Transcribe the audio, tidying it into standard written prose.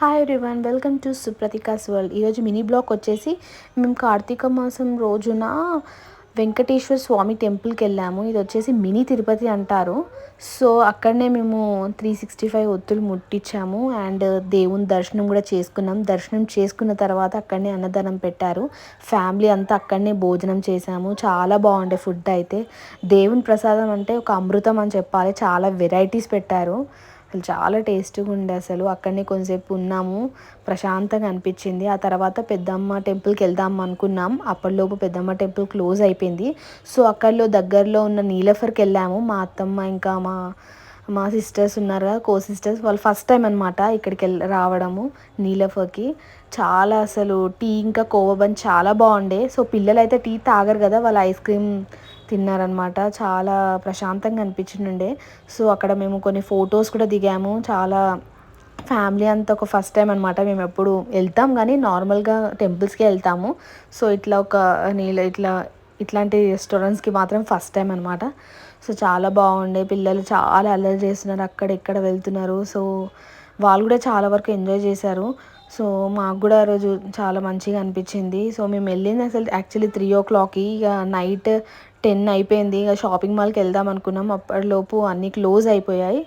Hi everyone, welcome to Supratika's world. ఈరోజు mini vlog వచ్చేసి మేము కార్తీక మాసం రోజున వెంకటేశ్వర స్వామి టెంపుల్కి వెళ్ళాము. ఇది వచ్చేసి మినీ తిరుపతి అంటారు. సో అక్కడనే మేము 365 ఒత్తులు ముట్టించాము అండ్ దేవుని దర్శనం కూడా చేసుకున్నాం. దర్శనం చేసుకున్న తర్వాత అక్కడనే అన్నదానం పెట్టారు. ఫ్యామిలీ అంతా అక్కడనే భోజనం చేసాము. చాలా బాగుండే ఫుడ్ అయితే. దేవుని ప్రసాదం అంటే ఒక అమృతం అని చెప్పాలి. చాలా వెరైటీస్ పెట్టారు. అసలు చాలా టేస్ట్గా ఉండే. అసలు అక్కడనే కొంచెంసేపు ఉన్నాము, ప్రశాంతంగా అనిపించింది. ఆ తర్వాత పెద్దమ్మ టెంపుల్కి వెళ్దాం అనుకున్నాం. అప్పటిలోపు పెద్దమ్మ టెంపుల్ క్లోజ్ అయిపోయింది. సో అక్కడలో దగ్గరలో ఉన్న నీలఫర్కి వెళ్ళాము. మా అత్తమ్మ ఇంకా మా మా సిస్టర్స్ ఉన్నారు కదా, కో సిస్టర్స్, వాళ్ళు ఫస్ట్ టైం అనమాట ఇక్కడికి రావడము నీలఫర్కి. చాలా అసలు టీ ఇంకా కోవబన్ చాలా బాగుండే. సో పిల్లలు అయితే టీ తాగరు కదా, వాళ్ళు ఐస్ క్రీమ్ తిన్నారనమాట. చాలా ప్రశాంతంగా అనిపించిండే. సో అక్కడ మేము కొన్ని ఫొటోస్ కూడా దిగాము. చాలా ఫ్యామిలీ అంతా ఒక ఫస్ట్ టైం అనమాట. మేము ఎప్పుడు వెళ్తాం కానీ నార్మల్గా టెంపుల్స్కే వెళ్తాము. సో ఇట్లా ఒక ఇట్లాంటి రెస్టారెంట్స్కి మాత్రం ఫస్ట్ టైం అనమాట. సో చాలా బాగుండే. పిల్లలు చాలా అల్లరి చేస్తున్నారు, అక్కడెక్కడ వెళ్తున్నారు. సో వాళ్ళు కూడా చాలా వరకు ఎంజాయ్ చేశారు. సో మాకు కూడా ఆ రోజు చాలా మంచిగా అనిపించింది. సో మేము వెళ్ళింది అసలు యాక్చువల్లీ 3 o'clockకి, ఇక నైట్ 10 అయిపోయింది. ఇక షాపింగ్ మాల్కి వెళ్దాం అనుకున్నాం. అప్పటిలోపు అన్నీ క్లోజ్ అయిపోయాయి.